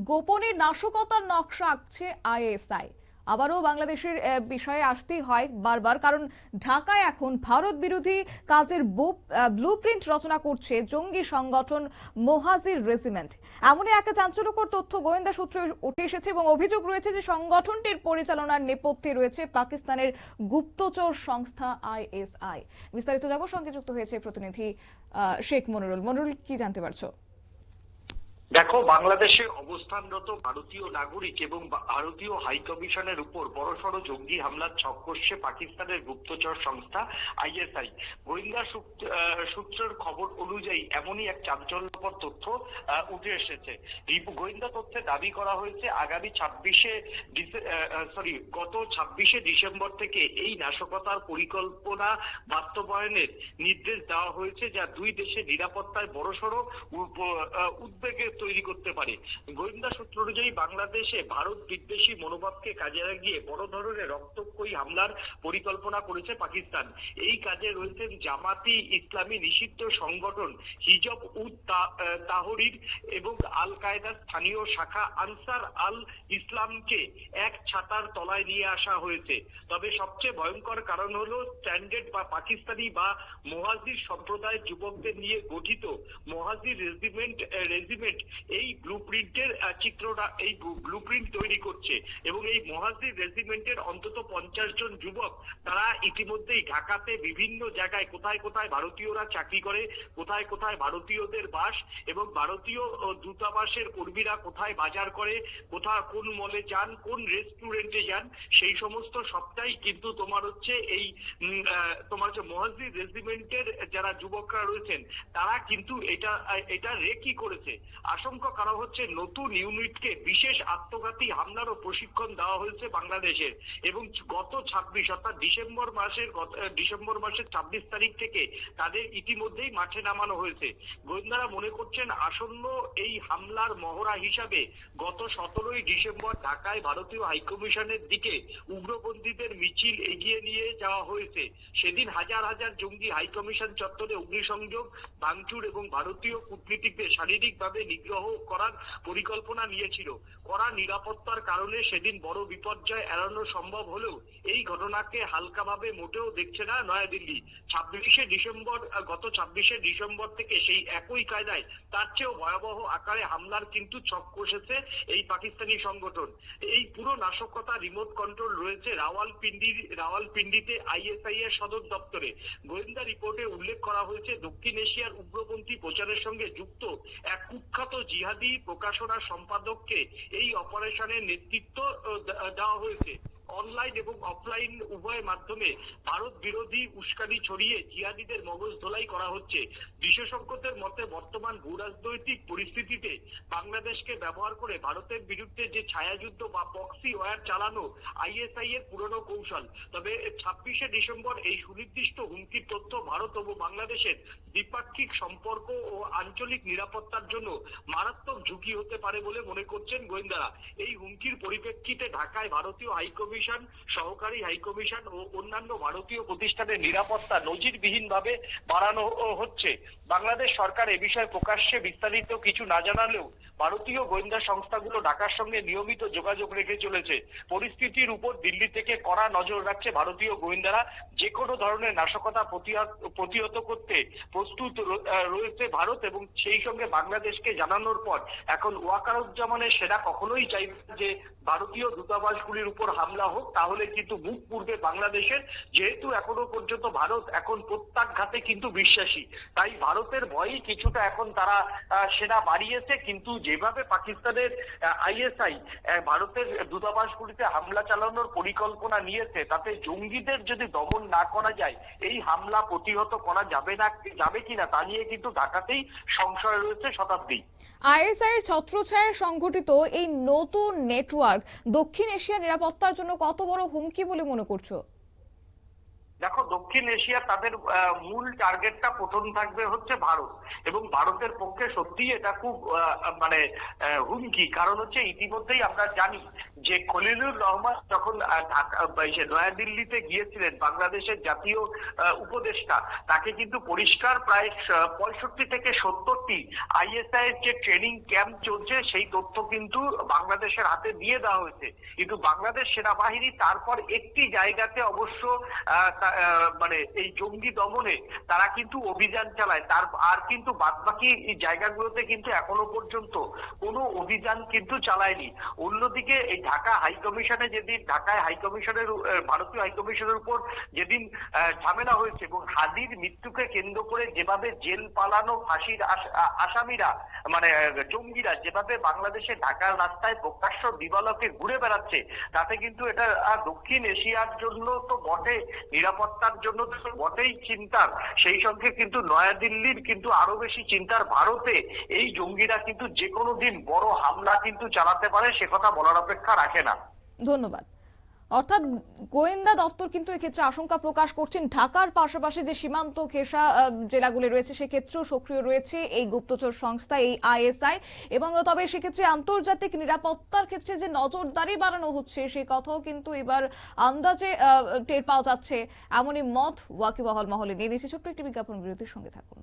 গোপনে নাশকতার নকশা আঁকছে আইএসআই। আবারও বাংলাদেশের বিষয়ে আসতেই হয় বারবার, কারণ ঢাকায় এখন ভারত বিরোধী কাজের ব্লুপ্রিন্ট রচনা করছে জঙ্গি সংগঠন মোহাজির রেজিমেন্ট। এমনই একটা চাঞ্চল্যকর তথ্য গোয়েন্দা সূত্রে উঠে এসেছে এবং অভিযোগ রয়েছে যে সংগঠনটির পরিচালনার নেপথ্যে রয়েছে পাকিস্তানের গুপ্তচর সংস্থা আইএসআই। বিস্তারিত যাব, সঙ্গে যুক্ত হয়েছে প্রতিনিধি শেখ মনিরুল। মনিরুল, কি জানতে পারছো? দেখো, বাংলাদেশে অবস্থানরত ভারতীয় নাগরিক এবং ভারতীয় হাইকমিশনের উপর বড়সড় জঙ্গি হামলার ছক কষছে পাকিস্তানের গুপ্তচর সংস্থা আইএসআই। গোয়েন্দা সূত্রের খবর অনুযায়ী এমনই এক চাঞ্চল্যকর তথ্য উঠে এসেছে। গোয়েন্দা তথ্যে দাবি করা হয়েছে গত 26শে ডিসেম্বর থেকে এই নাশকতার পরিকল্পনা বাস্তবায়নের নির্দেশ দেওয়া হয়েছে, যা দুই দেশের নিরাপত্তায় বড়সড় উদ্বেগের তৈরি করতে পারে। গোয়েন্দা সূত্র অনুযায়ী বাংলাদেশে ভারত বিদ্বেষী মনোভাবকে কাজে লাগিয়ে বড় ধরনের রক্তক্ষয়ী হামলার পরিকল্পনা করেছে পাকিস্তান। এই কাজে রয়েছেন জামাতি ইসলামী নিষিদ্ধ সংগঠন হিজব উদ তাহরির এবং আল কায়দার স্থানীয় শাখা আনসার আল ইসলামকে এক ছাতার তলায় নিয়ে আসা হয়েছে। তবে সবচেয়ে ভয়ঙ্কর কারণ হলো স্ট্যান্ডার্ড বা পাকিস্তানি বা মোহাজির সম্প্রদায়ের যুবকদের নিয়ে গঠিত মোহাজির রেজিমেন্ট এই ব্লুপ্রিন্টের এই ব্লুপ্রিন্ট তৈরি করছে এবং এই মোহাজির রেজিমেন্টের অন্তত 50 জন যুবক, তারা ইতিমধ্যেই ঢাকাতে বিভিন্ন জায়গায় কোথায় কোথায় ভারতীয়রা চাকরি করে, কোথায় কোথায় ভারতীয়দের বাস এবং ভারতীয় দূতাবাসের কর্মীরা কোথায় বাজার করে, কোথায় কোন মলে যান, কোন রেস্টুরেন্টে যান, সেই সমস্ত সবটাই কিন্তু তোমার হচ্ছে এই মোহাজির রেজিমেন্টের যারা যুবকরা রয়েছেন তারা কিন্তু এটা রেকি করেছে। আশঙ্কা করা হচ্ছে নতুন ইউনিটকে বিশেষ আত্মঘাতী হামলারও প্রশিক্ষণ দেওয়া হয়েছে বাংলাদেশের এবং গত 26 অর্থাৎ ডিসেম্বর মাসের 26 তারিখ থেকে তাদের ইতিমধ্যেই মাঠে নামানো হয়েছে। গোয়েন্দারা মনে করছেন আসন্ন এই হামলার মহড়া হিসাবে গত 17ই ডিসেম্বর ঢাকায় ভারতীয় হাইকমিশনের দিকে উগ্রপন্থীদের মিছিল এগিয়ে নিয়ে যাওয়া হয়েছে। সেদিন হাজার হাজার জঙ্গি হাইকমিশন চত্বরে অগ্নিসংযোগ, ভাঙচুর এবং ভারতীয় কূটনীতিকদের শারীরিকভাবে নিগ্রহ করার পরিকল্পনা নিয়েছিল। কড়া নিরাপত্তার কারণে সেদিন বড় বিপর্যয় এড়ানো সম্ভব হলেও এই ঘটনাকে হালকাভাবে মোটেও দেখছে না নয়াদিল্লি। গত 26শে ডিসেম্বর থেকে সেই একই কায়দায় তার চেয়েও ভয়াবহ আকারে হামলার কিন্তু ছক কষেছে এই পাকিস্তানি সংগঠন। এই পুরো নাশকতা রিমোট কন্ট্রোল রয়েছে রাওয়ালপিন্ডিতে আইএসআই এর সদর দপ্তরে। গোয়েন্দা রিপোর্টে উল্লেখ করা হয়েছে দক্ষিণ এশিয়ার উগ্রপন্থী প্রচারের সঙ্গে যুক্ত এক কুখ্যাত জিহাদি প্রকাশনা সম্পাদককে এই অপারেশনের নেতৃত্ব দেওয়া হয়েছে। অনলাইন এবং অফলাইন উভয় মাধ্যমে ভারত বিরোধী উস্কানি ছড়িয়ে জিহাদিদের মগজ ধোলাই করা হচ্ছে। বিশেষজ্ঞদের মতে বর্তমান ভূরাজনৈতিক পরিস্থিতিতে বাংলাদেশকে ব্যবহার করে ভারতের বিরুদ্ধে যে ছায়াযুদ্ধ বা প্রক্সি ওয়ার চালানো আইএসআই এর পুরনো কৌশল। তবে 26শে ডিসেম্বর এই সুনির্দিষ্ট হুমকির তথ্য ভারত ও বাংলাদেশের দ্বিপাক্ষিক সম্পর্ক ও আঞ্চলিক নিরাপত্তার জন্য মারাত্মক ঝুঁকি হতে পারে বলে মনে করছেন গোয়েন্দারা। এই হুমকির পরিপ্রেক্ষিতে ঢাকায় ভারতীয় হাইকমিশন, সহকারী হাইকমিশন ও অন্যান্য ভারতীয় প্রতিষ্ঠানের নিরাপত্তা নজিরবিহীনভাবে বাড়ানো হচ্ছে। বাংলাদেশ সরকার এ বিষয়ে প্রকাশ্যে বিস্তারিত কিছু না জানালেও ভারতীয় গোয়েন্দা সংস্থাগুলো ঢাকার সঙ্গে নিয়মিত যোগাযোগ রেখে চলেছে। পরিস্থিতির উপর দিল্লি থেকে কড়া নজর রাখছে ভারতীয় গোয়েন্দারা। যে কোনো ধরনের নাশকতা প্রতিহত করতে প্রস্তুত রয়েছে ভারত এবং সেই সঙ্গে বাংলাদেশকে জানানোর পর এখন ওয়াকারুজ্জামানের সেনা কখনোই চাইবে যে ভারতীয় দূতাবাসগুলির উপর হামলা হোক, তাহলে কিন্তু মুখ পুড়বে বাংলাদেশের। যেহেতু এখনো পর্যন্ত ভারত এখন প্রত্যাঘাতে কিন্তু বিশ্বাসী, তাই ভারতের ভয়েই কিছুটা এখন তারা সেনা বাড়িয়েছে। কিন্তু যেভাবে পাকিস্তানের আইএসআই ভারতের দূতাবাসগুলিতে হামলা চালানোর পরিকল্পনা নিয়েছে, তাতে জঙ্গিদের যদি দমন না করা যায় এই হামলা প্রতিহত করা যাবে কিনা তা নিয়ে কিন্তু ঢাকাতেই সংশয় রয়েছে শতাব্দী। আইএসআই এর ছত্রছায়ায় সংগঠিত এই নতুন নেটওয়ার্ক দক্ষিণ এশিয়ার নিরাপত্তার জন্য কত বড় হুমকি বলে মনে করছো? দেখো, দক্ষিণ এশিয়া তাদের মূল টার্গেটটা প্রথম থাকবে হচ্ছে ভারত, এবং ভারতের পক্ষে সত্যি এটা খুব মানে হুমকি। কারণ হচ্ছে ইতিমধ্যেই আমরা জানি যে খলিলুর রহমান যখন নয়াদিল্লিতে গিয়েছিলেন, বাংলাদেশের জাতীয় উপদেষ্টা, তাকে কিন্তু পরিষ্কার প্রায় 65 থেকে 70টি আইএসআই এর যে ট্রেনিং ক্যাম্প চলছে সেই তথ্য কিন্তু বাংলাদেশের হাতে দিয়ে দেওয়া হয়েছে। কিন্তু বাংলাদেশ সেনাবাহিনী তারপর একটি জায়গাতে অবশ্য মানে এই জঙ্গি দমনে তারা কিন্তু অভিযান চালায়, আর কিন্তু বাদবাকি এই জায়গাগুলোতে কিন্তু এখনো পর্যন্ত কোনো অভিযান কিন্তু চালায়নি। অন্যদিকে এই ঢাকা হাইকমিশনে যেদিন ঢাকায় হাইকমিশনের ভারতীয় হাইকমিশনের উপর যেদিন ঝামেলা হয়েছে এবং হাদির মৃত্যুকে কেন্দ্র করে যেভাবে জেল পালানো ফাঁসির আসামিরা মানে জঙ্গিরা যেভাবে বাংলাদেশে ঢাকার রাস্তায় প্রকাশ্য দিবালোকে ঘুরে বেড়াচ্ছে, তাতে কিন্তু এটা দক্ষিণ এশিয়ার জন্য তো বটে, নিরাপত্তার জন্য তো বটেই চিন্তার, সেই সঙ্গে কিন্তু নয়াদিল্লির কিন্তু আরো বেশি চিন্তার। ভারতে এই জঙ্গিরা কিন্তু যে কোনো দিন বড় হামলা কিন্তু চালাতে পারে, সে কথা বলার অপেক্ষা রাখে না। ধন্যবাদ। অর্থাৎ গোয়েন্দা দপ্তর কিন্তু এক্ষেত্রে আশঙ্কা প্রকাশ করছেন ঢাকার পাশাপাশি যে সীমান্ত ঘেঁষা জেলাগুলি রয়েছে সেক্ষেত্রেও সক্রিয় রয়েছে এই গুপ্তচর সংস্থা, এই আইএসআই। এবং তবে সেক্ষেত্রে আন্তর্জাতিক নিরাপত্তার ক্ষেত্রে যে নজরদারি বাড়ানো হচ্ছে সে কথাও কিন্তু এবার আন্দাজে টের পাওয়া যাচ্ছে, এমনই মত ওয়াকিবহাল মহলে নিয়ে নিয়েছে। ছোট্ট একটি বিজ্ঞাপন বিরতির সঙ্গে থাকুন।